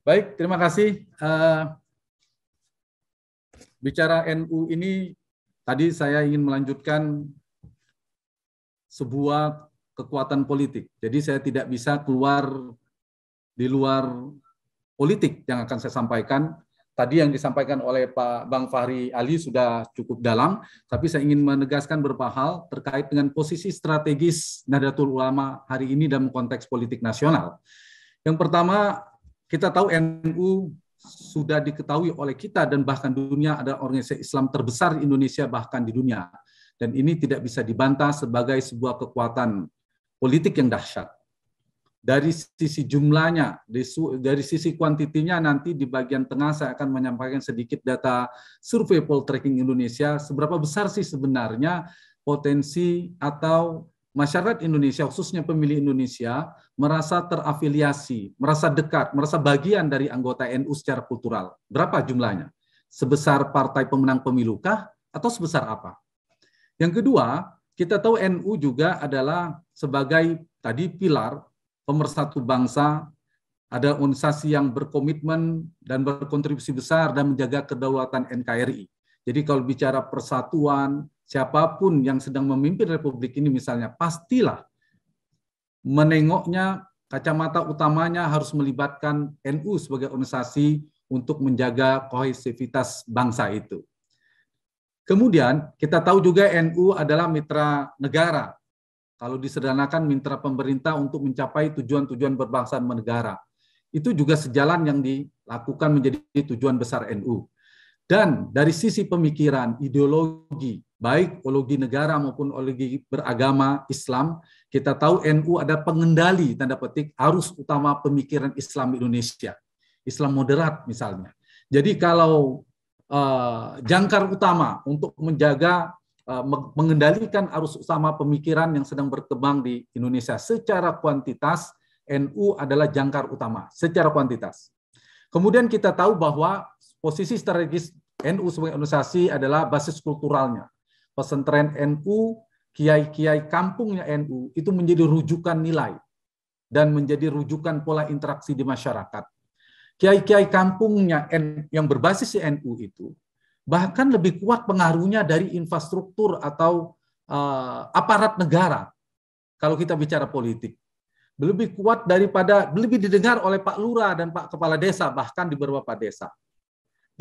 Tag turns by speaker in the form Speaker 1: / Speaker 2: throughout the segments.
Speaker 1: Baik, terima kasih. Bicara NU ini, tadi saya ingin melanjutkan sebuah kekuatan politik. Jadi saya tidak bisa keluar di luar politik yang akan saya sampaikan. Tadi yang disampaikan oleh Pak Bang Fahri Ali sudah cukup dalam, tapi saya ingin menegaskan beberapa hal terkait dengan posisi strategis Nahdlatul Ulama hari ini dalam konteks politik nasional. Yang pertama, kita tahu NU sudah diketahui oleh kita dan bahkan dunia adalah organisasi Islam terbesar di Indonesia bahkan di dunia. Dan ini tidak bisa dibantah sebagai sebuah kekuatan politik yang dahsyat. Dari sisi jumlahnya, dari sisi kuantitinya nanti di bagian tengah saya akan menyampaikan sedikit data survei Poltreking Indonesia, seberapa besar sih sebenarnya potensi atau masyarakat Indonesia, khususnya pemilih Indonesia, merasa terafiliasi, merasa dekat, merasa bagian dari anggota NU secara kultural. Berapa jumlahnya? Sebesar partai pemenang pemilukah atau sebesar apa? Yang kedua, kita tahu NU juga adalah sebagai tadi pilar pemersatu bangsa, ada organisasi yang berkomitmen dan berkontribusi besar dan menjaga kedaulatan NKRI. Jadi kalau bicara persatuan, siapapun yang sedang memimpin Republik ini misalnya, pastilah menengoknya kacamata utamanya harus melibatkan NU sebagai organisasi untuk menjaga kohesivitas bangsa itu. Kemudian kita tahu juga NU adalah mitra negara. Kalau disederhanakan mitra pemerintah untuk mencapai tujuan-tujuan berbangsa dan negara. Itu juga sejalan yang dilakukan menjadi tujuan besar NU. Dan dari sisi pemikiran, ideologi, baik ideologi negara maupun ideologi beragama Islam, kita tahu NU ada pengendali, tanda petik, arus utama pemikiran Islam Indonesia. Islam moderat misalnya. Jadi kalau jangkar utama untuk menjaga mengendalikan arus utama pemikiran yang sedang berkembang di Indonesia secara kuantitas, NU adalah jangkar utama secara kuantitas. Kemudian kita tahu bahwa posisi strategis NU sebagai organisasi adalah basis kulturalnya. Pesantren NU, kiai-kiai kampungnya NU itu menjadi rujukan nilai dan menjadi rujukan pola interaksi di masyarakat. Kiai-kiai kampungnya yang berbasis NU itu bahkan lebih kuat pengaruhnya dari infrastruktur atau aparat negara. Kalau kita bicara politik, lebih kuat daripada, lebih didengar oleh Pak Lurah dan Pak Kepala Desa, bahkan di beberapa desa.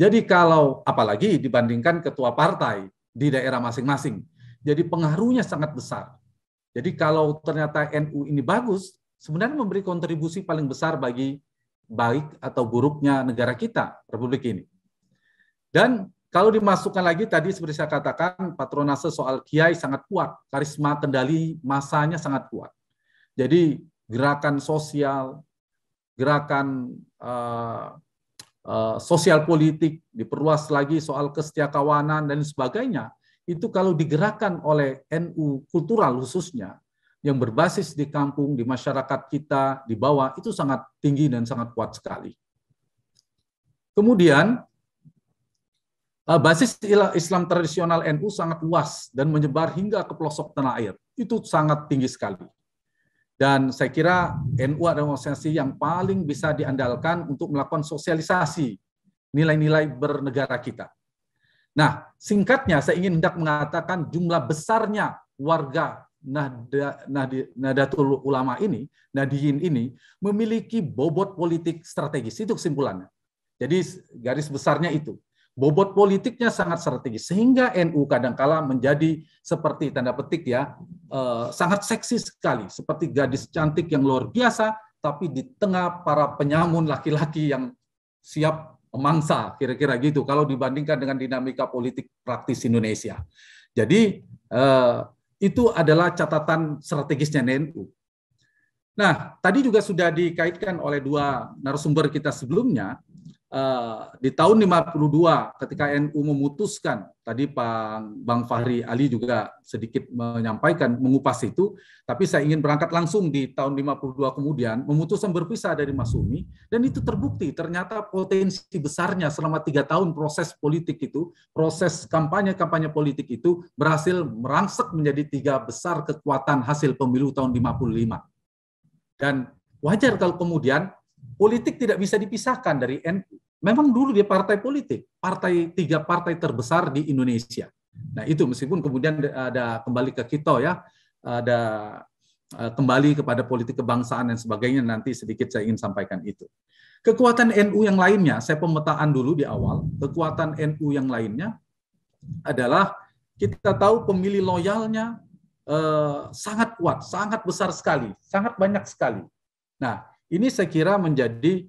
Speaker 1: Jadi kalau, apalagi dibandingkan ketua partai di daerah masing-masing, jadi pengaruhnya sangat besar. Jadi kalau ternyata NU ini bagus, sebenarnya memberi kontribusi paling besar bagi baik atau buruknya negara kita, Republik ini. Dan kalau dimasukkan lagi tadi seperti saya katakan, patronase soal kiai sangat kuat, karisma kendali masanya sangat kuat. Jadi gerakan sosial, gerakan sosial politik, diperluas lagi soal kesetiakawanan dan sebagainya, itu kalau digerakkan oleh NU kultural khususnya, yang berbasis di kampung, di masyarakat kita, di bawah, itu sangat tinggi dan sangat kuat sekali. Kemudian, basis Islam tradisional NU sangat luas dan menyebar hingga ke pelosok tanah air. Itu sangat tinggi sekali. Dan saya kira NU adalah organisasi yang paling bisa diandalkan untuk melakukan sosialisasi nilai-nilai bernegara kita. Nah, singkatnya saya ingin hendak mengatakan jumlah besarnya warga Nahdlatul Ulama ini, Nahdiyin ini, memiliki bobot politik strategis. Itu kesimpulannya. Jadi garis besarnya itu. Bobot politiknya sangat strategis sehingga NU kadangkala menjadi seperti tanda petik ya sangat seksi sekali, seperti gadis cantik yang luar biasa, tapi di tengah para penyamun laki-laki yang siap memangsa, kira-kira gitu kalau dibandingkan dengan dinamika politik praktis Indonesia. Jadi itu adalah catatan strategisnya NU. Nah, tadi juga sudah dikaitkan oleh dua narasumber kita sebelumnya. Di tahun 52 ketika NU memutuskan, tadi Bang Fahri Ali juga sedikit menyampaikan mengupas itu, tapi saya ingin berangkat langsung di tahun 52 kemudian memutuskan berpisah dari Masyumi, dan itu terbukti ternyata potensi besarnya selama 3 tahun proses politik itu, proses kampanye politik itu berhasil merangsek menjadi 3 besar kekuatan hasil pemilu tahun 55. Dan wajar kalau kemudian politik tidak bisa dipisahkan dari NU. Memang dulu dia partai politik, tiga partai terbesar di Indonesia. Nah itu meskipun kemudian ada kembali ke kita ya, ada kembali kepada politik kebangsaan dan sebagainya, nanti sedikit saya ingin sampaikan itu. Kekuatan NU yang lainnya, saya pemetaan dulu di awal, kekuatan NU yang lainnya adalah kita tahu pemilih loyalnya sangat kuat, sangat besar sekali, sangat banyak sekali. Nah, ini saya kira menjadi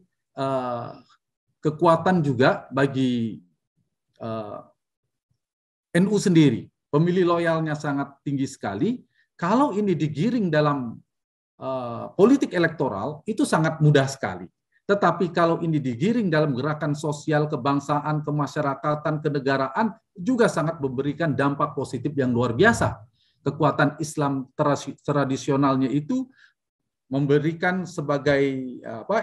Speaker 1: kekuatan juga bagi NU sendiri. Pemilih loyalnya sangat tinggi sekali. Kalau ini digiring dalam politik elektoral, itu sangat mudah sekali. Tetapi kalau ini digiring dalam gerakan sosial, kebangsaan, kemasyarakatan, kenegaraan, juga sangat memberikan dampak positif yang luar biasa. Kekuatan Islam tradisionalnya itu memberikan sebagai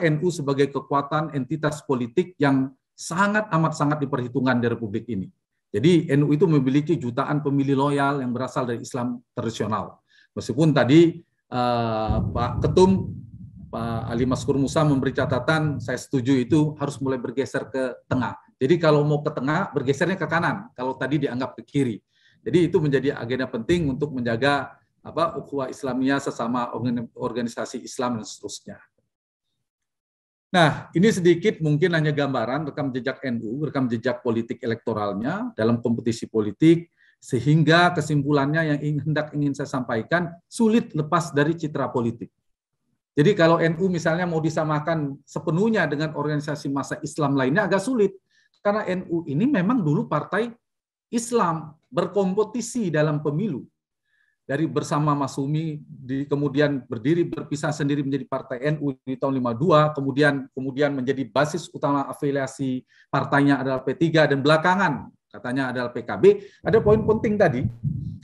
Speaker 1: NU sebagai kekuatan entitas politik yang sangat amat sangat diperhitungkan di Republik ini. Jadi NU itu memiliki jutaan pemilih loyal yang berasal dari Islam tradisional. Meskipun tadi Pak Ketum, Pak Ali Maskur Musa memberi catatan, saya setuju itu harus mulai bergeser ke tengah. Jadi kalau mau ke tengah, bergesernya ke kanan. Kalau tadi dianggap ke kiri. Jadi itu menjadi agenda penting untuk menjaga ukhuwah Islamiyah sesama organisasi Islam dan seterusnya. Nah, ini sedikit mungkin hanya gambaran rekam jejak NU, rekam jejak politik elektoralnya dalam kompetisi politik, sehingga kesimpulannya yang ingin saya sampaikan sulit lepas dari citra politik. Jadi kalau NU misalnya mau disamakan sepenuhnya dengan organisasi massa Islam lainnya agak sulit, karena NU ini memang dulu partai Islam berkompetisi dalam pemilu. Dari bersama Masumi, kemudian berdiri berpisah sendiri menjadi partai NU di tahun 52, kemudian menjadi basis utama afiliasi partainya adalah P3, dan belakangan katanya adalah PKB. Ada poin penting tadi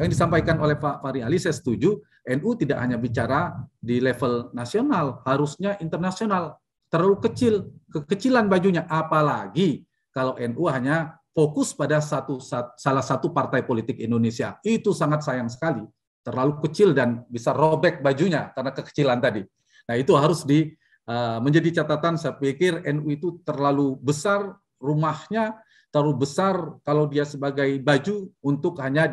Speaker 1: yang disampaikan oleh Pak Fahri Ali, saya setuju, NU tidak hanya bicara di level nasional, harusnya internasional. Terlalu kecil, kekecilan bajunya, apalagi kalau NU hanya fokus pada salah satu partai politik Indonesia. Itu sangat sayang sekali. Terlalu kecil dan bisa robek bajunya karena kekecilan tadi. Nah itu harus menjadi catatan. Saya pikir NU itu terlalu besar rumahnya, terlalu besar kalau dia sebagai baju untuk hanya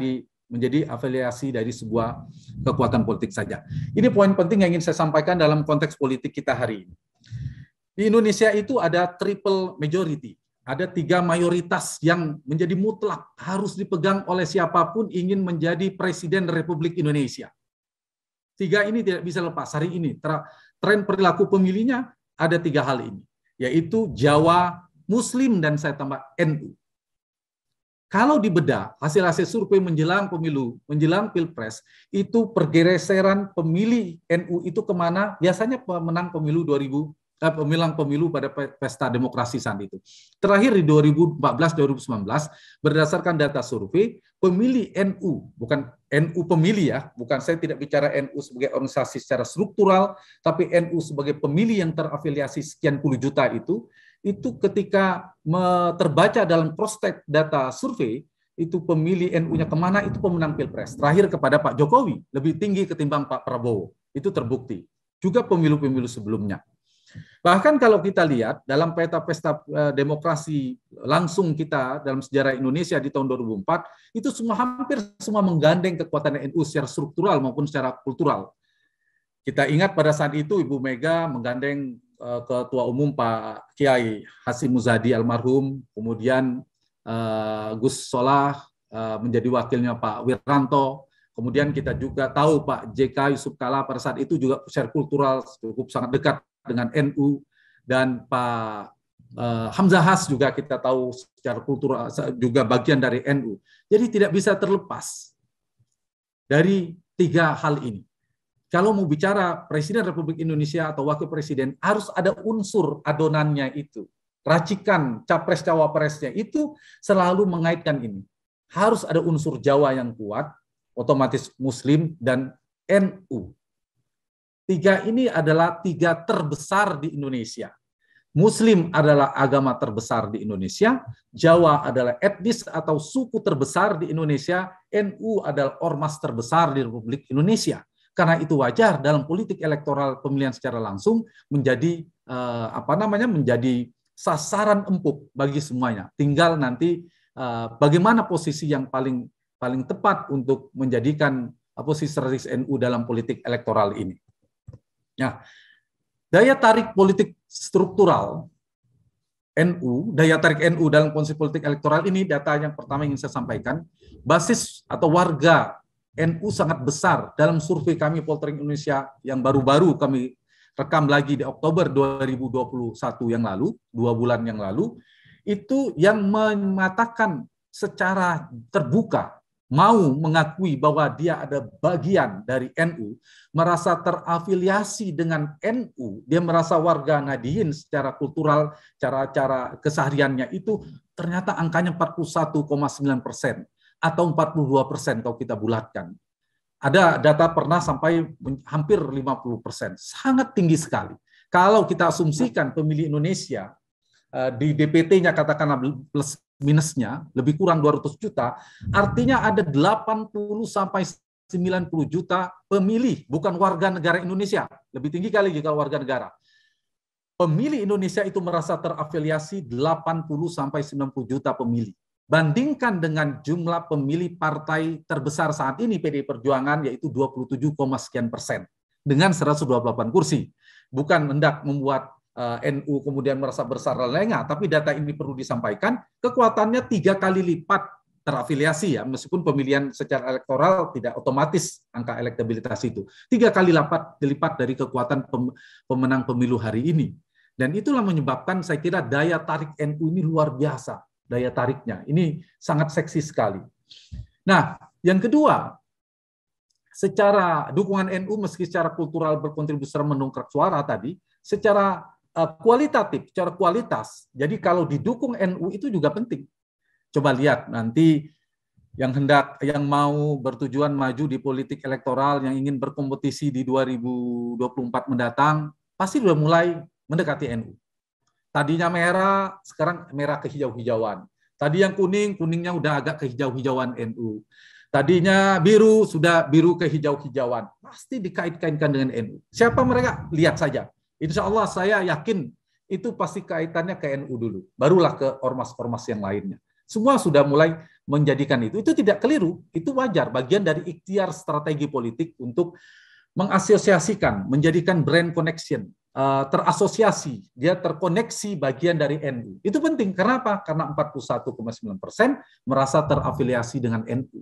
Speaker 1: menjadi afiliasi dari sebuah kekuatan politik saja. Ini poin penting yang ingin saya sampaikan dalam konteks politik kita hari ini. Di Indonesia itu ada triple majority. Ada 3 mayoritas yang menjadi mutlak, harus dipegang oleh siapapun ingin menjadi Presiden Republik Indonesia. 3 ini tidak bisa lepas. Hari ini tren perilaku pemilihnya ada 3 hal ini, yaitu Jawa, Muslim, dan saya tambah NU. Kalau dibedah hasil-hasil survei menjelang pemilu, menjelang Pilpres, itu pergeseran pemilih NU itu kemana? Biasanya pemenang pemilu pemilu pada pesta demokrasi saat itu. Terakhir di 2014-2019, berdasarkan data survei, pemilih NU, bukan NU pemilih ya, bukan, saya tidak bicara NU sebagai organisasi secara struktural, tapi NU sebagai pemilih yang terafiliasi sekian puluh juta itu ketika terbaca dalam prospek data survei, itu pemilih NU-nya kemana, itu pemenang Pilpres. Terakhir kepada Pak Jokowi, lebih tinggi ketimbang Pak Prabowo. Itu terbukti. Juga pemilu-pemilu sebelumnya. Bahkan kalau kita lihat dalam peta-pesta demokrasi langsung kita dalam sejarah Indonesia di tahun 2004, itu hampir semua menggandeng kekuatan NU secara struktural maupun secara kultural. Kita ingat pada saat itu Ibu Mega menggandeng Ketua Umum Pak Kiai Hasyim Muzadi almarhum, kemudian Gus Solah menjadi wakilnya Pak Wiranto, kemudian kita juga tahu Pak JK Yusuf Kala pada saat itu juga secara kultural cukup sangat dekat dengan NU, dan Pak Hamzah Has juga kita tahu secara kultural juga bagian dari NU. Jadi tidak bisa terlepas dari 3 hal ini. Kalau mau bicara Presiden Republik Indonesia atau Wakil Presiden, harus ada unsur adonannya itu. Racikan capres-cawapresnya itu selalu mengaitkan ini. Harus ada unsur Jawa yang kuat, otomatis Muslim, dan NU. 3 ini adalah 3 terbesar di Indonesia. Muslim adalah agama terbesar di Indonesia, Jawa adalah etnis atau suku terbesar di Indonesia, NU adalah ormas terbesar di Republik Indonesia. Karena itu wajar dalam politik elektoral pemilihan secara langsung menjadi menjadi sasaran empuk bagi semuanya. Tinggal nanti bagaimana posisi yang paling tepat untuk menjadikan posisi strategis NU dalam politik elektoral ini. Nah, daya tarik politik struktural daya tarik NU dalam konsep politik elektoral ini, data yang pertama ingin saya sampaikan, basis atau warga NU sangat besar dalam survei kami Poltering Indonesia yang baru-baru kami rekam lagi di Oktober 2021 yang lalu, 2 bulan yang lalu, itu yang mengatakan secara terbuka mau mengakui bahwa dia ada bagian dari NU, merasa terafiliasi dengan NU, dia merasa warga Nahdien secara kultural, cara-cara kesehariannya itu ternyata angkanya 41,9% atau 42% kalau kita bulatkan. Ada data pernah sampai hampir 50%, sangat tinggi sekali. Kalau kita asumsikan pemilih Indonesia di DPT-nya katakanlah plus minusnya lebih kurang 200 juta, artinya ada 80 sampai 90 juta pemilih, bukan warga negara Indonesia. Lebih tinggi kali jika warga negara. Pemilih Indonesia itu merasa terafiliasi 80 sampai 90 juta pemilih. Bandingkan dengan jumlah pemilih partai terbesar saat ini PDI Perjuangan, yaitu 27, sekian persen dengan 128 kursi. Bukan hendak membuat NU kemudian merasa besar lenga, tapi data ini perlu disampaikan, kekuatannya 3 kali lipat terafiliasi ya, meskipun pemilihan secara elektoral tidak otomatis angka elektabilitas itu. 3 kali lipat dari kekuatan pemenang pemilu hari ini. Dan itulah menyebabkan saya kira daya tarik NU ini luar biasa, daya tariknya. Ini sangat seksi sekali. Nah, yang kedua, secara dukungan NU meski secara kultural berkontribusi mendongkrak suara tadi, secara kualitatif, secara kualitas. Jadi kalau didukung NU itu juga penting. Coba lihat nanti yang mau bertujuan maju di politik elektoral, yang ingin berkompetisi di 2024 mendatang, pasti sudah mulai mendekati NU. Tadinya merah, sekarang merah kehijau-hijauan. Tadi yang kuning, kuningnya udah agak kehijau-hijauan NU. Tadinya biru, sudah biru kehijau-hijauan. Pasti dikait-kaitkan dengan NU. Siapa mereka? Lihat saja. Insya Allah saya yakin itu pasti kaitannya ke NU dulu, barulah ke ormas-ormas yang lainnya. Semua sudah mulai menjadikan itu. Itu tidak keliru, itu wajar, bagian dari ikhtiar strategi politik untuk mengasosiasikan, menjadikan brand connection, terasosiasi, dia terkoneksi bagian dari NU. Itu penting, karena apa? Karena 41,9% merasa terafiliasi dengan NU.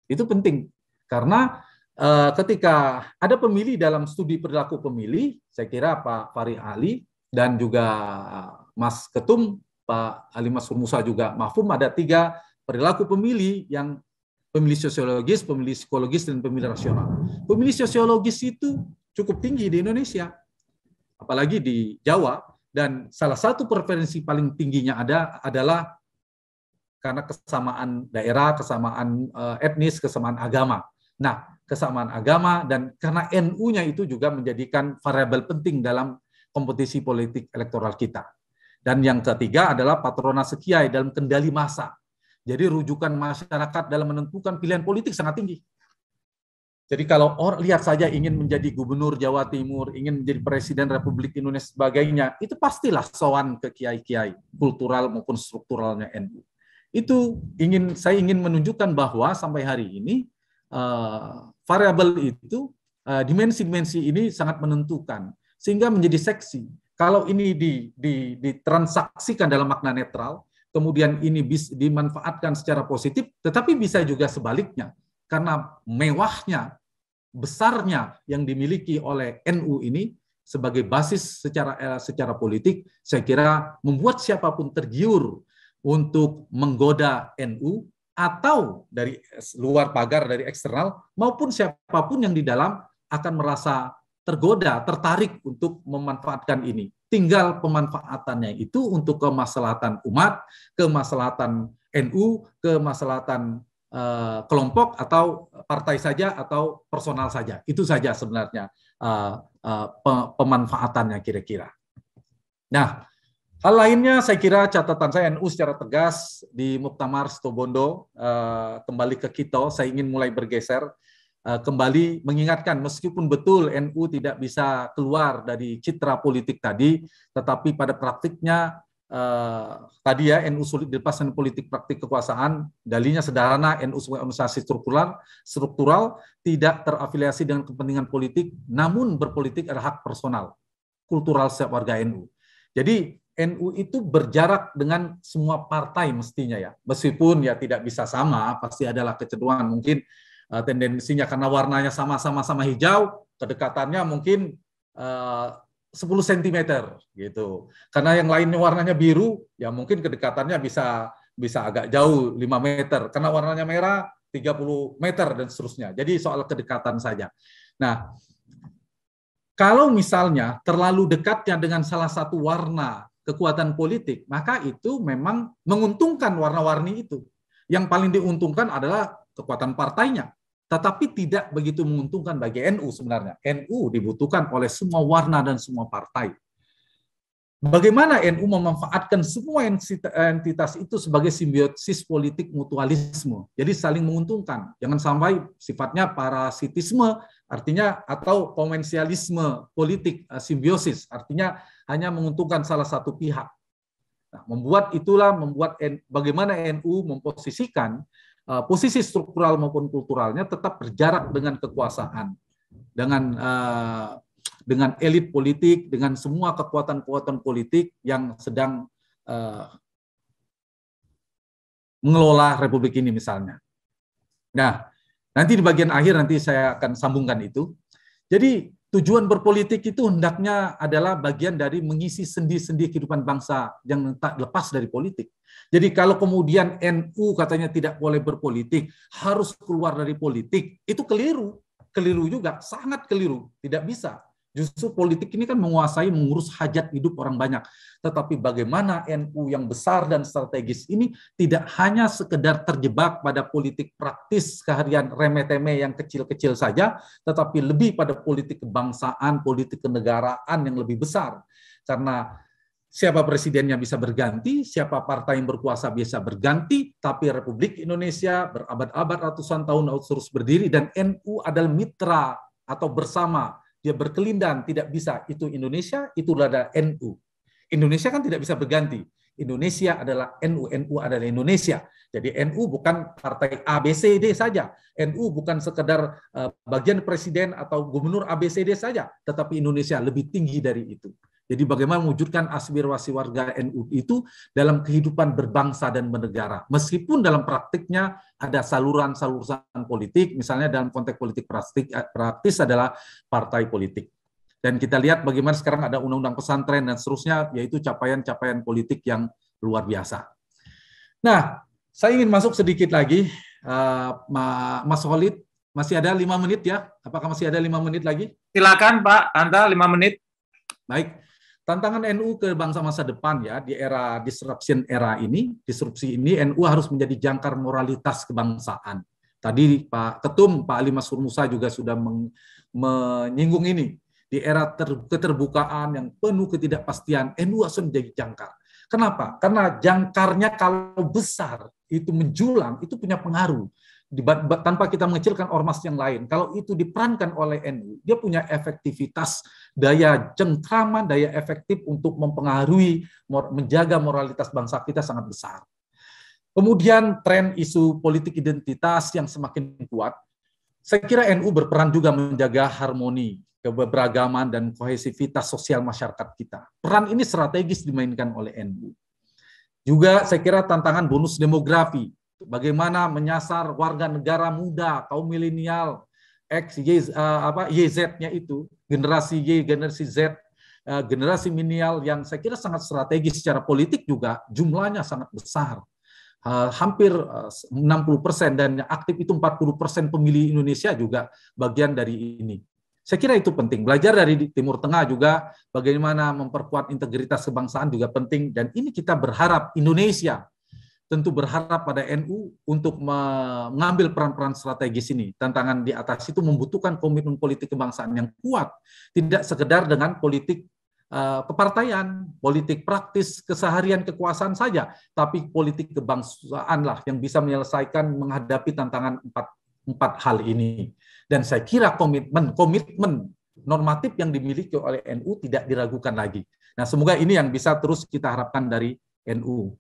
Speaker 1: Itu penting, karena ketika ada pemilih dalam studi perilaku pemilih, saya kira Pak Fahri Ali dan juga Mas Ketum, Pak Ali Masrur Musa juga Mahfum, ada 3 perilaku pemilih yang pemilih sosiologis, pemilih psikologis, dan pemilih rasional. Pemilih sosiologis itu cukup tinggi di Indonesia, apalagi di Jawa, dan salah satu preferensi paling tingginya adalah karena kesamaan daerah, kesamaan etnis, kesamaan agama. Nah, kesamaan agama dan karena NU-nya itu juga menjadikan variabel penting dalam kompetisi politik elektoral kita. Dan yang ketiga adalah patronase kiai dalam kendali massa. Jadi rujukan masyarakat dalam menentukan pilihan politik sangat tinggi. Jadi kalau orang lihat saja ingin menjadi gubernur Jawa Timur, ingin menjadi presiden Republik Indonesia sebagainya, itu pastilah sowan ke kiai-kiai kultural maupun strukturalnya NU. Itu saya ingin menunjukkan bahwa sampai hari ini variabel itu, dimensi-dimensi ini sangat menentukan, sehingga menjadi seksi. Kalau ini ditransaksikan dalam makna netral, kemudian ini dimanfaatkan secara positif, tetapi bisa juga sebaliknya, karena mewahnya, besarnya yang dimiliki oleh NU ini sebagai basis secara politik, saya kira membuat siapapun tergiur untuk menggoda NU, atau dari luar pagar, dari eksternal, maupun siapapun yang di dalam akan merasa tergoda, tertarik untuk memanfaatkan ini. Tinggal pemanfaatannya itu untuk kemaslahatan umat, kemaslahatan NU, kemaslahatan kelompok atau partai saja atau personal saja. Itu saja sebenarnya pemanfaatannya kira-kira. Nah, hal lainnya saya kira catatan saya NU secara tegas di Muktamar Situbondo, kembali ke Quito, saya ingin mulai bergeser. kembali mengingatkan, meskipun betul NU tidak bisa keluar dari citra politik tadi, tetapi pada praktiknya tadi ya, NU sulit dilepas dari politik praktik kekuasaan. Dalilnya sederhana, NU sebagai organisasi struktural tidak terafiliasi dengan kepentingan politik, namun berpolitik adalah hak personal, kultural setiap warga NU. Jadi NU itu berjarak dengan semua partai mestinya ya, meskipun ya tidak bisa sama, pasti adalah kecenderungan mungkin tendensinya karena warnanya sama-sama hijau, kedekatannya mungkin 10 cm gitu. Karena yang lainnya warnanya biru, ya mungkin kedekatannya bisa agak jauh 5 meter. Karena warnanya merah 30 meter dan seterusnya. Jadi soal kedekatan saja. Nah, kalau misalnya terlalu dekatnya dengan salah satu warna kekuatan politik, maka itu memang menguntungkan warna-warni itu. Yang paling diuntungkan adalah kekuatan partainya. Tetapi tidak begitu menguntungkan bagi NU sebenarnya. NU dibutuhkan oleh semua warna dan semua partai. Bagaimana NU memanfaatkan semua entitas itu sebagai simbiosis politik mutualisme. Jadi saling menguntungkan. Jangan sampai sifatnya parasitisme, artinya atau komensialisme politik, simbiosis, artinya hanya menguntungkan salah satu pihak. Nah, membuat bagaimana NU memposisikan posisi struktural maupun kulturalnya tetap berjarak dengan kekuasaan, dengan elit politik, dengan semua kekuatan-kekuatan politik yang sedang mengelola Republik ini misalnya. Nah, nanti di bagian akhir nanti saya akan sambungkan itu. Jadi tujuan berpolitik itu hendaknya adalah bagian dari mengisi sendi-sendi kehidupan bangsa yang tak lepas dari politik. Jadi kalau kemudian NU katanya tidak boleh berpolitik, harus keluar dari politik, itu keliru. Keliru juga, sangat keliru. Tidak bisa. Justru politik ini kan menguasai, mengurus hajat hidup orang banyak. Tetapi bagaimana NU yang besar dan strategis ini tidak hanya sekedar terjebak pada politik praktis keharian remeh-temeh yang kecil-kecil saja, tetapi lebih pada politik kebangsaan, politik kenegaraan yang lebih besar. Karena siapa presidennya bisa berganti, siapa partai yang berkuasa bisa berganti, tapi Republik Indonesia berabad-abad ratusan tahun terus berdiri, dan NU adalah mitra atau bersama. Dia berkelindan, tidak bisa. Itu Indonesia, itu adalah NU. Indonesia kan tidak bisa berganti. Indonesia adalah NU, NU adalah Indonesia. Jadi NU bukan partai ABCD saja. NU bukan sekedar bagian presiden atau gubernur ABCD saja, tetapi Indonesia lebih tinggi dari itu. Jadi bagaimana mewujudkan aspirasi warga NU itu dalam kehidupan berbangsa dan bernegara. Meskipun dalam praktiknya ada saluran-saluran politik, misalnya dalam konteks politik praktis adalah partai politik. Dan kita lihat bagaimana sekarang ada undang-undang pesantren dan seterusnya, yaitu capaian-capaian politik yang luar biasa. Nah, saya ingin masuk sedikit lagi, Mas Khalid, masih ada 5 menit ya? Apakah masih ada 5 menit lagi?
Speaker 2: Silakan Pak, Anda 5 menit.
Speaker 1: Baik. Tantangan NU ke bangsa masa depan ya, di era disrupsi ini NU harus menjadi jangkar moralitas kebangsaan. Tadi Pak Ketum, Pak Ali Masrur Musa juga sudah menyinggung ini. Di era keterbukaan yang penuh ketidakpastian, NU harus menjadi jangkar. Kenapa? Karena jangkarnya kalau besar, itu menjulang, itu punya pengaruh. Tanpa kita mengecilkan ormas yang lain, kalau itu diperankan oleh NU, dia punya efektivitas, daya cengkraman, daya efektif untuk mempengaruhi, menjaga moralitas bangsa kita sangat besar. Kemudian tren isu politik identitas yang semakin kuat, saya kira NU berperan juga menjaga harmoni, keberagaman, dan kohesivitas sosial masyarakat kita. Peran ini strategis dimainkan oleh NU. Juga saya kira tantangan bonus demografi, bagaimana menyasar warga negara muda, kaum milenial, YZ-nya itu, generasi Y, generasi Z, generasi milenial yang saya kira sangat strategis secara politik juga, jumlahnya sangat besar. Hampir 60% dan aktif itu 40% pemilih Indonesia juga bagian dari ini. Saya kira itu penting. Belajar dari Timur Tengah juga bagaimana memperkuat integritas kebangsaan juga penting, dan ini kita berharap Indonesia tentu berharap pada NU untuk mengambil peran-peran strategis ini. Tantangan di atas itu membutuhkan komitmen politik kebangsaan yang kuat, tidak sekedar dengan politik kepartaian, politik praktis keseharian kekuasaan saja, tapi politik kebangsaan lah yang bisa menyelesaikan menghadapi tantangan 4 hal ini. Dan saya kira komitmen normatif yang dimiliki oleh NU tidak diragukan lagi. Nah, semoga ini yang bisa terus kita harapkan dari NU.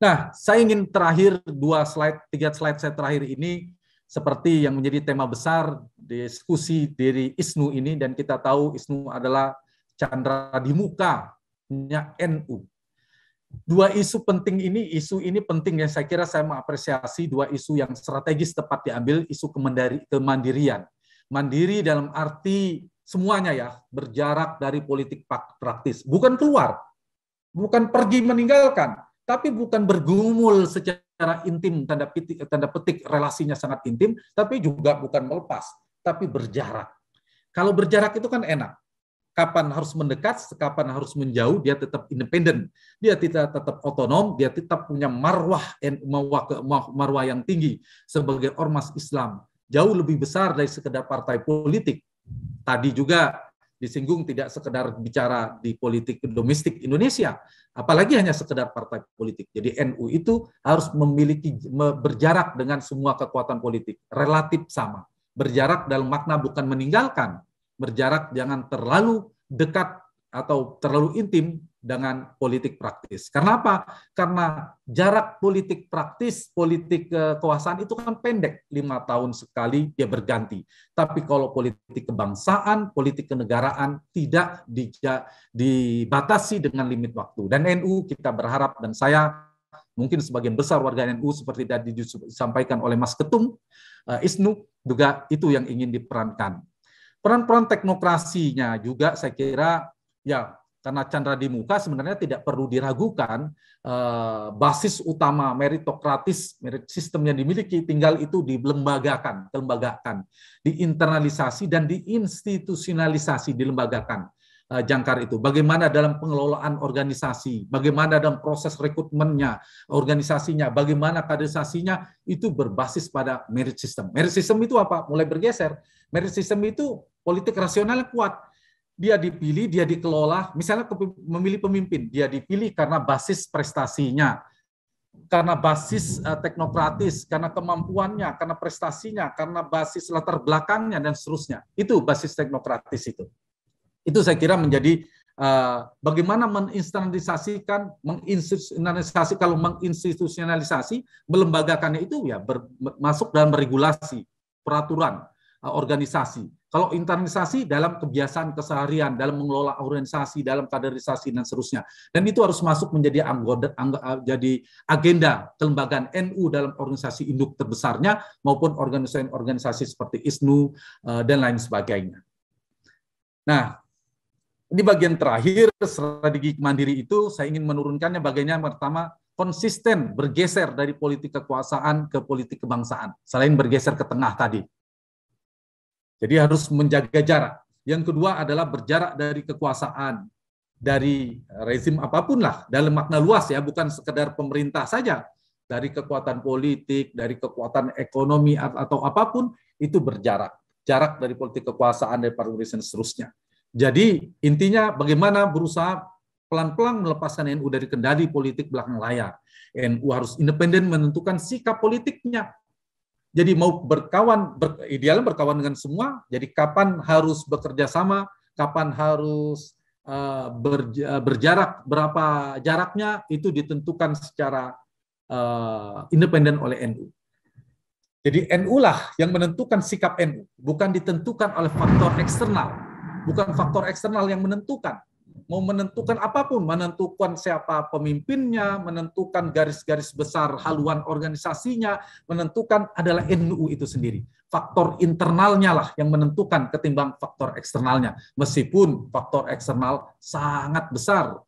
Speaker 1: Nah, saya ingin terakhir 3 slide saya terakhir ini seperti yang menjadi tema besar diskusi dari ISNU ini, dan kita tahu ISNU adalah candra di mukanya NU. 2 isu penting ini, isu ini penting yang saya kira saya mengapresiasi 2 isu yang strategis tepat diambil, isu kemandirian. Mandiri dalam arti semuanya ya, berjarak dari politik praktis. Bukan keluar, bukan pergi meninggalkan, tapi bukan bergumul secara intim, tanda petik relasinya sangat intim, tapi juga bukan melepas, tapi berjarak. Kalau berjarak itu kan enak. Kapan harus mendekat, kapan harus menjauh, dia tetap independen, dia tetap otonom, dia tetap punya marwah yang tinggi sebagai ormas Islam, jauh lebih besar dari sekedar partai politik. Tadi juga disinggung tidak sekedar bicara di politik domestik Indonesia, apalagi hanya sekedar partai politik. Jadi NU itu harus berjarak dengan semua kekuatan politik, relatif sama. Berjarak dalam makna bukan meninggalkan, berjarak jangan terlalu dekat atau terlalu intim dengan politik praktis. Karena apa? Karena jarak politik praktis, politik kekuasaan itu kan pendek, 5 tahun sekali dia berganti. Tapi kalau politik kebangsaan, politik kenegaraan tidak dibatasi dengan limit waktu. Dan NU kita berharap, dan saya mungkin sebagian besar warga NU seperti tadi disampaikan oleh Mas Ketum, ISNU juga itu yang ingin diperankan. Peran-peran teknokrasinya juga saya kira ya, karena candra di muka sebenarnya tidak perlu diragukan, basis utama meritokratis, merit sistem yang dimiliki, tinggal itu dilembagakan, diinternalisasi dan diinstitusionalisasi, dilembagakan jangkar itu. Bagaimana dalam pengelolaan organisasi, bagaimana dalam proses rekrutmennya, organisasinya, bagaimana kaderisasinya, itu berbasis pada merit system. Merit system itu apa? Mulai bergeser. Merit system itu politik rasional yang kuat. Dia dipilih, dia dikelola, misalnya memilih pemimpin, dia dipilih karena basis prestasinya, karena basis teknokratis, karena kemampuannya, karena prestasinya, karena basis latar belakangnya, dan seterusnya. Itu basis teknokratis itu. Itu saya kira menjadi bagaimana menginstitusionalisasi, melembagakannya itu ya masuk dalam regulasi, peraturan, organisasi. Kalau internalisasi dalam kebiasaan keseharian, dalam mengelola organisasi, dalam kaderisasi dan seterusnya. Dan itu harus masuk menjadi jadi agenda kelembagaan NU dalam organisasi induk terbesarnya maupun organisasi seperti ISNU dan lain sebagainya. Nah, di bagian terakhir strategi mandiri itu saya ingin menurunkannya bagaimana pertama konsisten bergeser dari politik kekuasaan ke politik kebangsaan, selain bergeser ke tengah tadi. Jadi harus menjaga jarak. Yang kedua adalah berjarak dari kekuasaan, dari rezim apapun lah, dalam makna luas ya, bukan sekedar pemerintah saja. Dari kekuatan politik, dari kekuatan ekonomi atau apapun, itu berjarak. Jarak dari politik kekuasaan, dari parlemen dan seterusnya. Jadi intinya bagaimana berusaha pelan-pelan melepaskan NU dari kendali politik belakang layar. NU harus independen menentukan sikap politiknya. Jadi mau berkawan, idealnya berkawan dengan semua, jadi kapan harus bekerja sama, kapan harus berjarak, berapa jaraknya, itu ditentukan secara independen oleh NU. Jadi NU lah yang menentukan sikap NU, bukan ditentukan oleh faktor eksternal. Bukan faktor eksternal yang menentukan. Mau menentukan apapun, menentukan siapa pemimpinnya, menentukan garis-garis besar haluan organisasinya, menentukan adalah NU itu sendiri. Faktor internalnya lah yang menentukan ketimbang faktor eksternalnya. Meskipun faktor eksternal sangat besar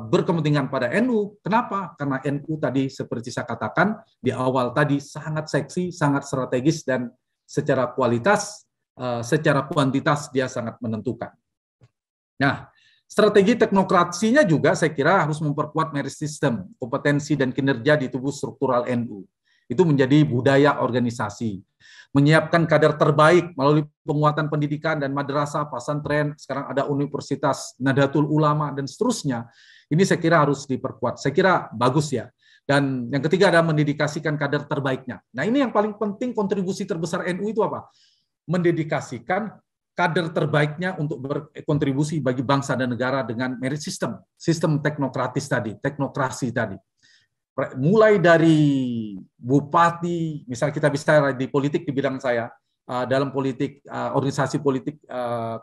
Speaker 1: berkepentingan pada NU. Kenapa? Karena NU tadi seperti saya katakan di awal tadi sangat seksi, sangat strategis, dan secara kualitas, secara kuantitas dia sangat menentukan. Nah, strategi teknokrasinya juga saya kira harus memperkuat merit system, kompetensi dan kinerja di tubuh struktural NU. Itu menjadi budaya organisasi. Menyiapkan kader terbaik melalui penguatan pendidikan dan madrasah, pesantren, sekarang ada Universitas Nahdlatul Ulama dan seterusnya. Ini saya kira harus diperkuat. Saya kira bagus ya. Dan yang ketiga adalah mendedikasikan kader terbaiknya. Nah, ini yang paling penting, kontribusi terbesar NU itu apa? Mendedikasikan kader terbaiknya untuk berkontribusi bagi bangsa dan negara dengan merit system, sistem teknokratis tadi, teknokrasi tadi. Mulai dari bupati, misal kita bisa di politik di bidang saya, dalam politik, organisasi politik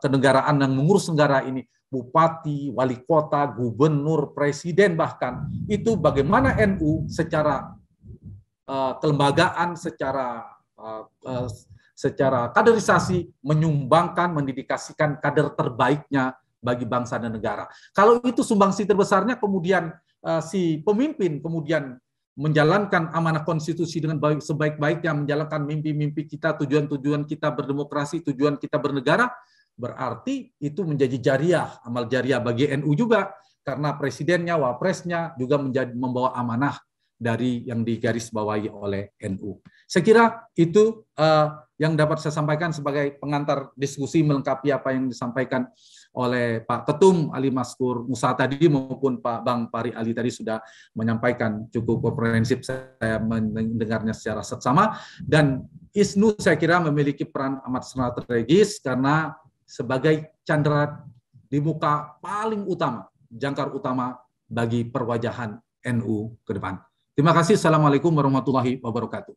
Speaker 1: kenegaraan yang mengurus negara ini, bupati, wali kota, gubernur, presiden bahkan, itu bagaimana NU secara kelembagaan, secara kaderisasi menyumbangkan, mendedikasikan kader terbaiknya bagi bangsa dan negara. Kalau itu sumbangsi terbesarnya, kemudian si pemimpin kemudian menjalankan amanah konstitusi dengan baik, sebaik-baiknya, menjalankan mimpi-mimpi kita, tujuan-tujuan kita berdemokrasi, tujuan kita bernegara, berarti itu menjadi jariah, amal jariah bagi NU juga, karena presidennya, wapresnya juga membawa amanah dari yang digarisbawahi oleh NU. Saya kira itu yang dapat saya sampaikan sebagai pengantar diskusi melengkapi apa yang disampaikan oleh Pak Ketum Ali Maskur Musa tadi maupun Pak Bang Pari Ali tadi sudah menyampaikan cukup komprehensif, saya mendengarnya secara seksama, dan ISNU saya kira memiliki peran amat strategis karena sebagai candera di muka paling utama, jangkar utama bagi perwajahan NU ke depan. Terima kasih. Assalamualaikum warahmatullahi wabarakatuh.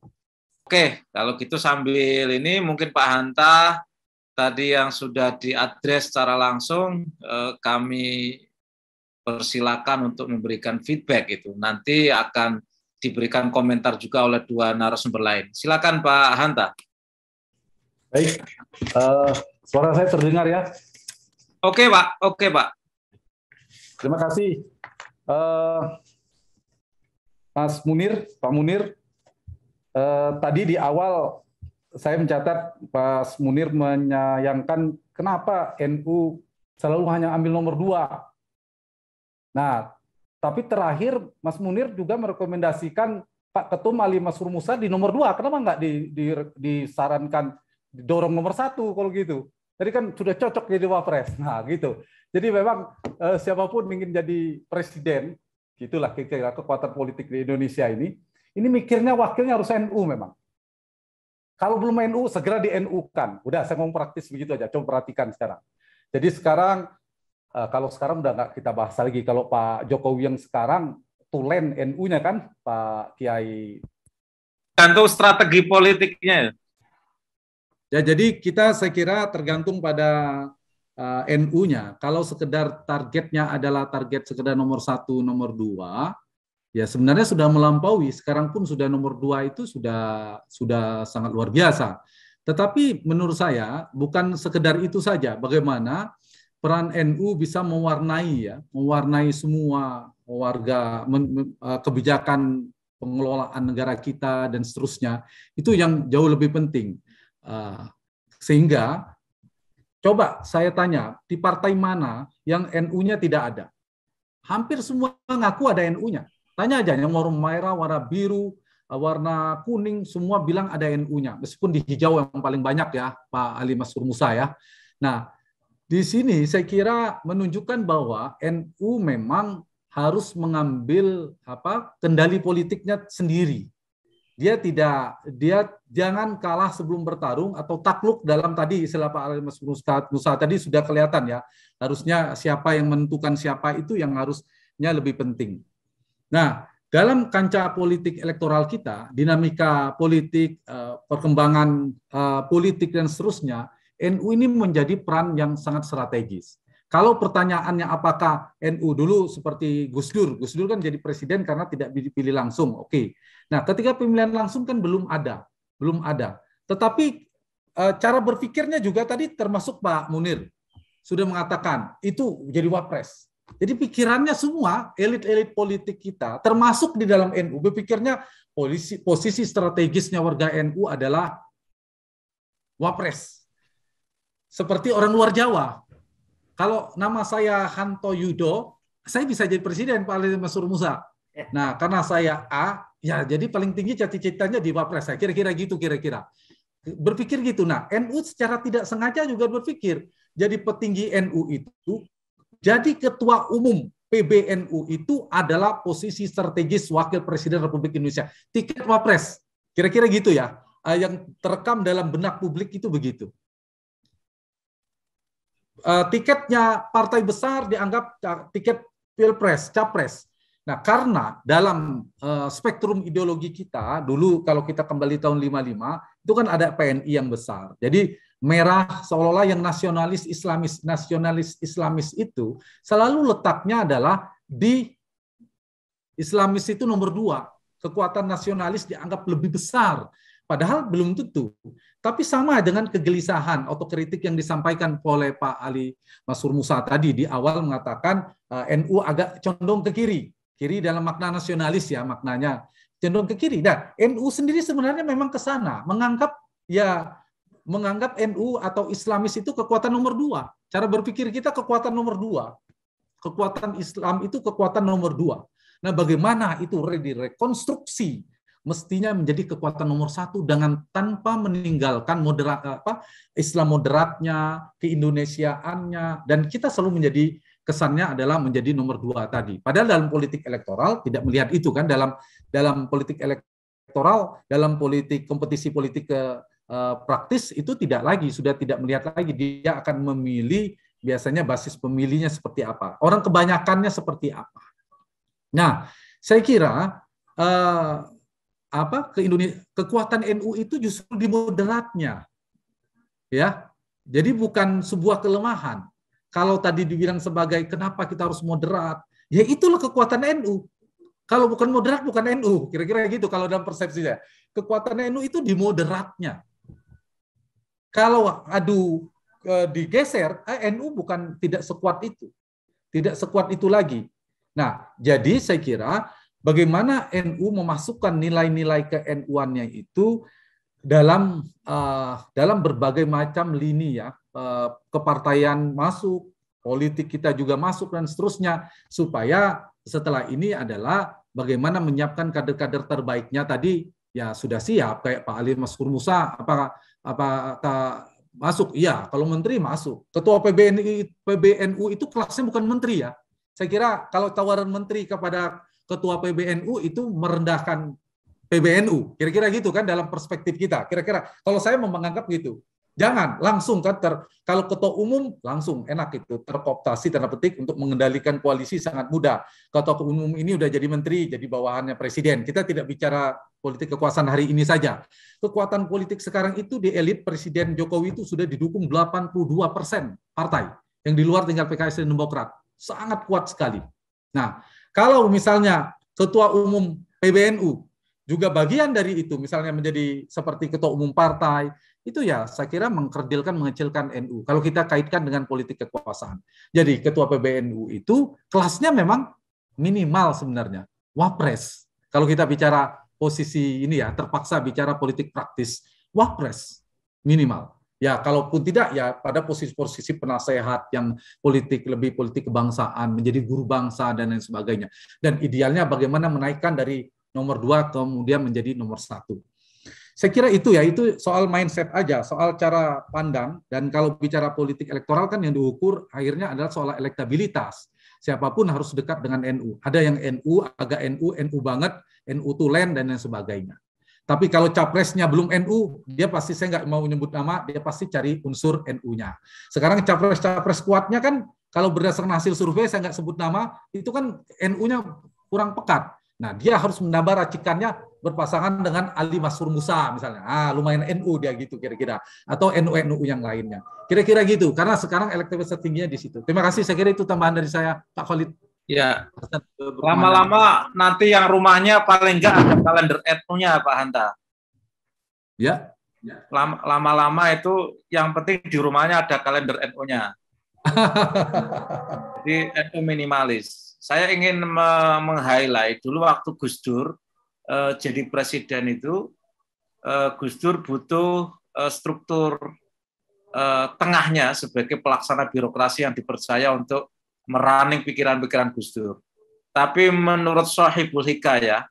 Speaker 2: Oke, kalau gitu sambil ini mungkin Pak Hanta tadi yang sudah diadres secara langsung, kami persilakan untuk memberikan feedback itu. Nanti akan diberikan komentar juga oleh dua narasumber lain. Silakan Pak Hanta.
Speaker 1: Baik, suara saya terdengar ya?
Speaker 2: Oke Pak, oke Pak.
Speaker 1: Terima kasih. Mas Munir, Pak Munir, tadi di awal saya mencatat Pak Munir menyayangkan kenapa NU selalu hanya ambil nomor 2. Nah, tapi terakhir Mas Munir juga merekomendasikan Pak Ketum Ali Maskur Musa di nomor 2. Kenapa nggak disarankan didorong nomor 1 kalau gitu? Jadi kan sudah cocok jadi wapres. Nah, gitu. Jadi memang siapapun ingin jadi presiden, gitulah kira-kira kekuatan politik di Indonesia ini mikirnya wakilnya harus NU memang. Kalau belum NU, segera di NU-kan. Udah, saya ngomong praktis begitu aja. Coba perhatikan sekarang. Jadi sekarang, kalau sekarang udah nggak kita bahas lagi. Kalau Pak Jokowi yang sekarang, tulen NU-nya kan, Pak Kiai.
Speaker 2: Tentu strategi politiknya.
Speaker 1: Ya, jadi kita saya kira tergantung pada NU-nya. Kalau sekedar targetnya adalah target sekedar nomor 1, nomor 2, ya sebenarnya sudah melampaui. Sekarang pun sudah nomor 2 itu sudah sangat luar biasa. Tetapi menurut saya bukan sekedar itu saja. Bagaimana peran NU bisa mewarnai semua warga, kebijakan pengelolaan negara kita dan seterusnya. Itu yang jauh lebih penting. Sehingga coba saya tanya, di partai mana yang NU-nya tidak ada? Hampir semua ngaku ada NU-nya. Tanya aja, yang warna merah, warna biru, warna kuning, semua bilang ada NU-nya. Meskipun di hijau yang paling banyak ya, Pak Ali Maskur Musa ya. Nah, di sini saya kira menunjukkan bahwa NU memang harus mengambil kendali politiknya sendiri. Dia jangan kalah sebelum bertarung atau takluk dalam tadi istilah Pak Ali Maskur Musa tadi sudah kelihatan ya. Harusnya siapa yang menentukan siapa itu yang harusnya lebih penting. Nah, dalam kancah politik elektoral kita, dinamika politik, perkembangan politik dan seterusnya, NU ini menjadi peran yang sangat strategis. Kalau pertanyaannya apakah NU dulu seperti Gus Dur kan jadi presiden karena tidak dipilih langsung, oke. Nah, ketika pemilihan langsung kan belum ada. Tetapi cara berpikirnya juga tadi termasuk Pak Munir sudah mengatakan itu jadi wapres. Jadi pikirannya semua elit-elit politik kita, termasuk di dalam NU, berpikirnya posisi strategisnya warga NU adalah wapres. Seperti orang luar Jawa. Kalau nama saya Hanto Yudo, saya bisa jadi presiden Pak Ali Maskur Musa. Nah, karena saya A, ya jadi paling tinggi cita-citanya di wapres. Saya kira-kira gitu kira-kira. Berpikir gitu. Nah, NU secara tidak sengaja juga berpikir. Jadi petinggi NU itu jadi ketua umum PBNU itu adalah posisi strategis Wakil Presiden Republik Indonesia. Tiket Wapres, kira-kira gitu ya. Yang terekam dalam benak publik itu begitu. Tiketnya partai besar dianggap tiket Pilpres, Capres. Nah, karena dalam spektrum ideologi kita, dulu kalau kita kembali tahun 55, itu kan ada PNI yang besar. Jadi merah seolah-olah yang nasionalis Islamis itu selalu letaknya adalah di Islamis itu nomor 2. Kekuatan nasionalis dianggap lebih besar. Padahal belum tentu. Tapi sama dengan kegelisahan otokritik yang disampaikan oleh Pak Ali Masrur Musa tadi di awal mengatakan NU agak condong ke kiri. Kiri dalam makna nasionalis ya maknanya. Condong ke kiri. Nah, NU sendiri sebenarnya memang ke sana. Menganggap NU atau Islamis itu kekuatan nomor 2. Cara berpikir kita kekuatan nomor 2. Kekuatan Islam itu kekuatan nomor 2. Nah, bagaimana itu direkonstruksi? Mestinya menjadi kekuatan nomor 1 dengan tanpa meninggalkan Islam moderatnya, keindonesiaannya, dan kita selalu menjadi kesannya adalah menjadi nomor 2 tadi. Padahal dalam politik elektoral tidak melihat itu kan, dalam politik elektoral, dalam kompetisi politik praktis itu sudah tidak melihat lagi, dia akan memilih biasanya basis pemilihnya seperti apa, orang kebanyakannya seperti apa. Nah, saya kira kekuatan NU itu justru di moderatnya, ya. Jadi bukan sebuah kelemahan. Kalau tadi dibilang sebagai kenapa kita harus moderat, ya itulah kekuatan NU. Kalau bukan moderat bukan NU, kira-kira gitu kalau dalam persepsi saya. Kekuatan NU itu di moderatnya. Kalau digeser, NU bukan tidak sekuat itu lagi. Nah, jadi saya kira bagaimana NU memasukkan nilai-nilai ke-NU-annya itu dalam berbagai macam lini ya, kepartaian masuk, politik kita juga masuk dan seterusnya, supaya setelah ini adalah bagaimana menyiapkan kader-kader terbaiknya tadi ya sudah siap kayak Pak Ali Masrur Musa apa masuk, iya kalau menteri masuk. Ketua PBNU itu kelasnya bukan menteri ya. Saya kira kalau tawaran menteri kepada ketua PBNU itu merendahkan PBNU. Kira-kira gitu kan dalam perspektif kita. Kira-kira kalau saya menganggap gitu. Jangan langsung kan kalau ketua umum langsung enak itu terkooptasi tanda petik untuk mengendalikan koalisi sangat mudah. Ketua umum ini udah jadi menteri, jadi bawahannya presiden. Kita tidak bicara politik kekuasaan hari ini saja. Kekuatan politik sekarang itu di elit Presiden Jokowi itu sudah didukung 82% partai. Yang di luar tinggal PKS dan Demokrat. Sangat kuat sekali. Nah, kalau misalnya ketua umum PBNU juga bagian dari itu, misalnya menjadi seperti ketua umum partai, itu ya saya kira mengecilkan NU. Kalau kita kaitkan dengan politik kekuasaan. Jadi ketua PBNU itu kelasnya memang minimal sebenarnya. Wapres. Kalau kita bicara posisi ini ya, terpaksa bicara politik praktis, wapres minimal. Ya, kalaupun tidak ya pada posisi-posisi penasehat yang lebih politik kebangsaan, menjadi guru bangsa dan lain sebagainya. Dan idealnya bagaimana menaikkan dari nomor 2 kemudian menjadi nomor 1. Saya kira itu ya, itu soal mindset aja, soal cara pandang. Dan kalau bicara politik elektoral kan yang diukur akhirnya adalah soal elektabilitas. Siapapun harus dekat dengan NU. Ada yang NU, agak NU banget, NU tulen dan lain sebagainya. Tapi kalau capresnya belum NU, dia pasti, saya nggak mau nyebut nama, dia pasti cari unsur NU-nya. Sekarang capres kuatnya kan, kalau berdasarkan hasil survei, saya nggak sebut nama, itu kan NU-nya kurang pekat. Nah, dia harus menambah racikannya berpasangan dengan Ali Masrur Musa misalnya. Lumayan NU dia gitu kira-kira. Atau NU yang lainnya. Kira-kira gitu, karena sekarang elektabilitas tingginya di situ. Terima kasih, saya kira itu tambahan dari saya, Pak Khalid.
Speaker 2: Ya, lama-lama nanti yang rumahnya paling enggak ada kalender NU-nya, Pak Hanta.
Speaker 1: Ya.
Speaker 2: Lama-lama itu yang penting di rumahnya ada kalender NU-nya. Jadi NU minimalis. Saya ingin meng-highlight dulu waktu Gus Dur jadi presiden itu, Gus Dur butuh struktur tengahnya sebagai pelaksana birokrasi yang dipercaya untuk merunning pikiran-pikiran Gus Dur. Tapi menurut Sohibul Hikayah,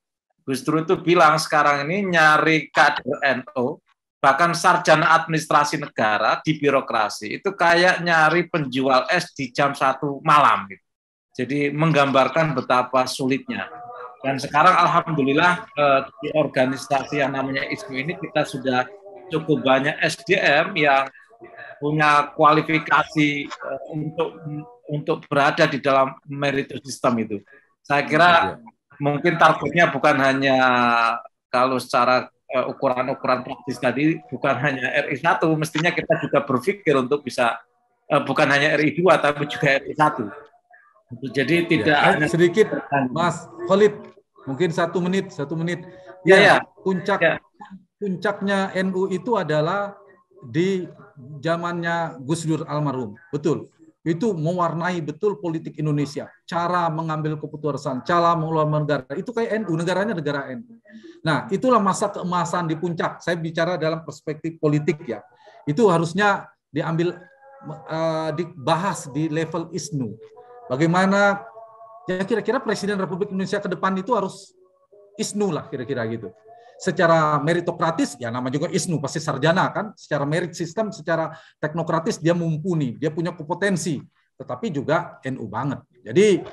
Speaker 2: Gus Dur itu bilang sekarang ini nyari kader NU, bahkan sarjana administrasi negara di birokrasi, itu kayak nyari penjual es di jam 1 malam. Gitu. Jadi menggambarkan betapa sulitnya. Dan sekarang alhamdulillah di organisasi yang namanya ISNU ini kita sudah cukup banyak SDM yang punya kualifikasi untuk berada di dalam merit system itu. Saya kira mungkin targetnya bukan hanya kalau secara ukuran-ukuran praktis tadi bukan hanya RI1, mestinya kita juga berpikir untuk bisa bukan hanya RI2 tapi juga RI1. Jadi tidak hanya
Speaker 1: sedikit Mas Khalid, mungkin satu menit. Puncaknya NU itu adalah di zamannya Gus Dur almarhum, betul. Itu mewarnai betul politik Indonesia, cara mengambil keputusan, cara mengelola negara. Itu kayak NU, negaranya negara NU. Nah, itulah masa keemasan di puncak. Saya bicara dalam perspektif politik ya. Itu harusnya diambil, dibahas di level ISNU. Bagaimana ya kira-kira Presiden Republik Indonesia ke depan itu harus ISNU lah kira-kira gitu. Secara meritokratis, ya nama juga ISNU, pasti sarjana kan, secara merit system, secara teknokratis dia mumpuni, dia punya kompetensi, tetapi juga NU banget. Jadi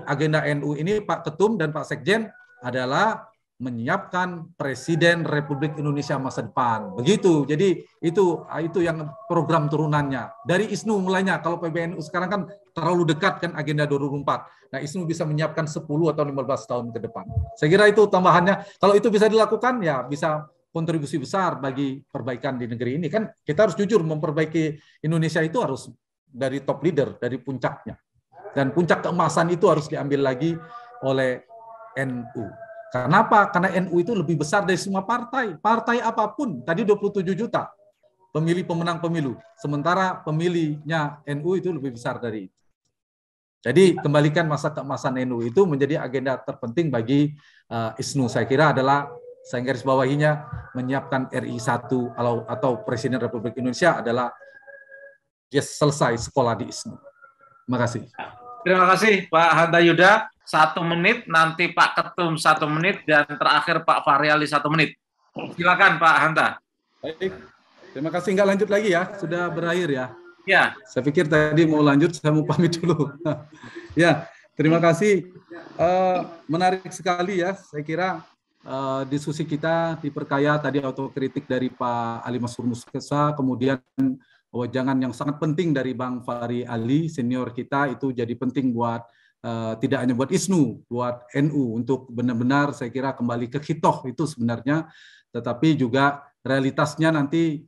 Speaker 1: agenda NU ini Pak Ketum dan Pak Sekjen adalah menyiapkan Presiden Republik Indonesia masa depan. Begitu. Jadi itu yang program turunannya. Dari ISNU mulainya. Kalau PBNU sekarang kan terlalu dekat kan agenda 2024. Nah, ISNU bisa menyiapkan 10 atau 15 tahun ke depan. Saya kira itu tambahannya. Kalau itu bisa dilakukan, ya bisa kontribusi besar bagi perbaikan di negeri ini. Kan kita harus jujur, memperbaiki Indonesia itu harus dari top leader, dari puncaknya. Dan puncak keemasan itu harus diambil lagi oleh NU. Kenapa? Karena NU itu lebih besar dari semua partai. Partai apapun, tadi 27 juta pemilih pemenang pemilu. Sementara pemilihnya NU itu lebih besar dari itu. Jadi kembalikan masa keemasan NU itu menjadi agenda terpenting bagi ISNU. Saya kira adalah, saya garis bawahinya, menyiapkan RI1 atau Presiden Republik Indonesia adalah dia selesai sekolah di ISNU. Terima kasih.
Speaker 2: Terima kasih Pak Hanta Yuda. 1 menit, nanti Pak Ketum 1 menit, dan terakhir Pak Fahri Ali 1 menit. Silakan Pak Hanta.
Speaker 1: Baik, terima kasih. Nggak lanjut lagi ya, sudah berakhir ya.
Speaker 2: Ya.
Speaker 1: Saya pikir tadi mau lanjut, saya mau pamit dulu. Ya, terima kasih. Menarik sekali ya, saya kira diskusi kita diperkaya tadi autokritik dari Pak Ali Masrur Muskesa, kemudian wejangan yang sangat penting dari Bang Fahri Ali, senior kita, itu jadi penting buat tidak hanya buat ISNU, buat NU, untuk benar-benar saya kira kembali ke khitoh itu sebenarnya, tetapi juga realitasnya nanti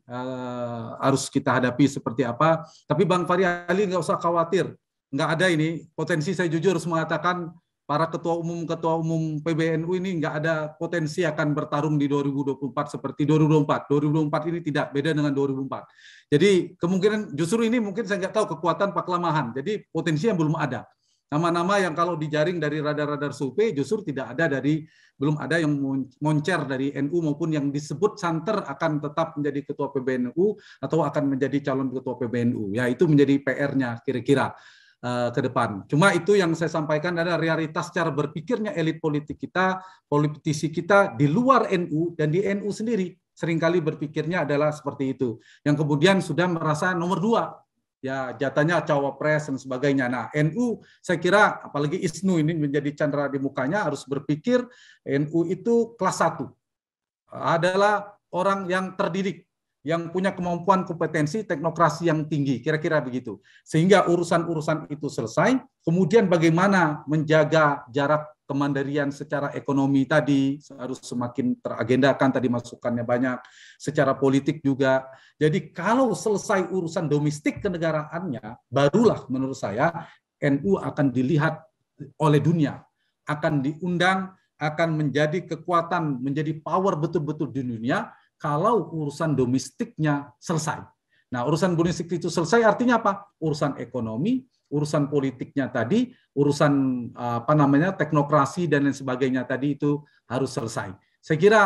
Speaker 1: harus kita hadapi seperti apa. Tapi Bang Fahri Ali nggak usah khawatir, nggak ada ini potensi. Saya jujur harus mengatakan para ketua umum PBNU ini nggak ada potensi akan bertarung di 2024 seperti 2024. 2024 ini tidak beda dengan 2004. Jadi kemungkinan justru ini mungkin saya nggak tahu kekuatan Pak Kelemahan. Jadi potensi yang belum ada. Nama-nama yang kalau dijaring dari radar-radar survei justru belum ada yang moncer dari NU maupun yang disebut santer akan tetap menjadi ketua PBNU atau akan menjadi calon ketua PBNU. Ya, itu menjadi PR-nya kira-kira ke depan. Cuma itu yang saya sampaikan adalah realitas cara berpikirnya elit politik kita, politisi kita di luar NU dan di NU sendiri seringkali berpikirnya adalah seperti itu. Yang kemudian sudah merasa nomor 2. Ya, jatahnya cawapres dan sebagainya. Nah, NU saya kira apalagi ISNU ini menjadi candra di mukanya harus berpikir NU itu kelas 1. Adalah orang yang terdidik, yang punya kemampuan kompetensi teknokrasi yang tinggi, kira-kira begitu. Sehingga urusan-urusan itu selesai, kemudian bagaimana menjaga jarak kemandirian secara ekonomi tadi harus semakin teragendakan, tadi masukannya banyak, secara politik juga. Jadi kalau selesai urusan domestik kenegaraannya, barulah menurut saya NU akan dilihat oleh dunia, akan diundang, akan menjadi kekuatan, menjadi power betul-betul di dunia kalau urusan domestiknya selesai. Nah, urusan domestik itu selesai artinya apa? Urusan ekonomi, urusan politiknya tadi, urusan teknokrasi dan lain sebagainya tadi itu harus selesai. Saya kira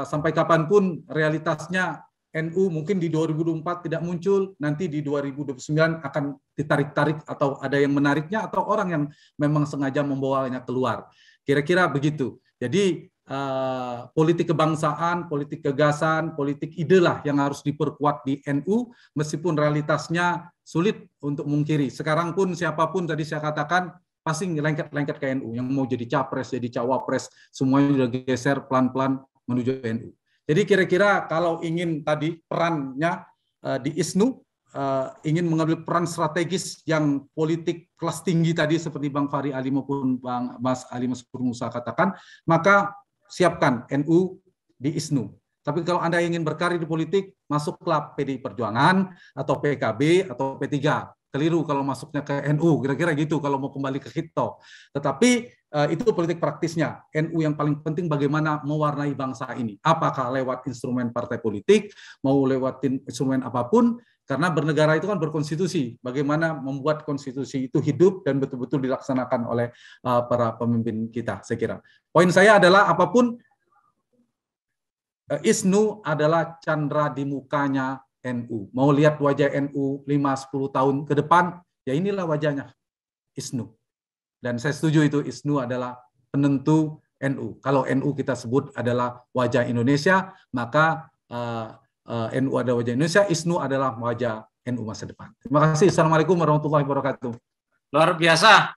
Speaker 1: sampai kapanpun realitasnya NU mungkin di 2024 tidak muncul, nanti di 2029 akan ditarik-tarik atau ada yang menariknya atau orang yang memang sengaja membawanya keluar. Kira-kira begitu. Jadi politik kebangsaan, politik gagasan, politik ide lah yang harus diperkuat di NU, meskipun realitasnya sulit untuk mungkiri. Sekarang pun siapapun tadi saya katakan pasti lengket ke NU. Yang mau jadi capres, jadi cawapres, semuanya udah geser pelan-pelan menuju NU. Jadi kira-kira kalau ingin tadi perannya di ISNU, ingin mengambil peran strategis yang politik kelas tinggi tadi seperti Bang Fahri Ali maupun Bang Mas Ali Maskur Musa katakan, maka siapkan NU di ISNU. Tapi kalau Anda ingin berkarir di politik, masuklah PDI Perjuangan atau PKB atau P3. Keliru kalau masuknya ke NU, kira-kira gitu kalau mau kembali ke Hito. Tetapi itu politik praktisnya. NU yang paling penting bagaimana mewarnai bangsa ini. Apakah lewat instrumen partai politik, mau lewatin instrumen apapun, karena bernegara itu kan berkonstitusi. Bagaimana membuat konstitusi itu hidup dan betul-betul dilaksanakan oleh para pemimpin kita, saya kira. Poin saya adalah apapun, ISNU adalah candra di mukanya NU. Mau lihat wajah NU 5-10 tahun ke depan, ya inilah wajahnya ISNU. Dan saya setuju itu ISNU adalah penentu NU. Kalau NU kita sebut adalah wajah Indonesia, maka NU adalah wajah Indonesia, ISNU adalah wajah NU masa depan. Terima kasih. Assalamualaikum warahmatullahi wabarakatuh.
Speaker 2: Luar biasa.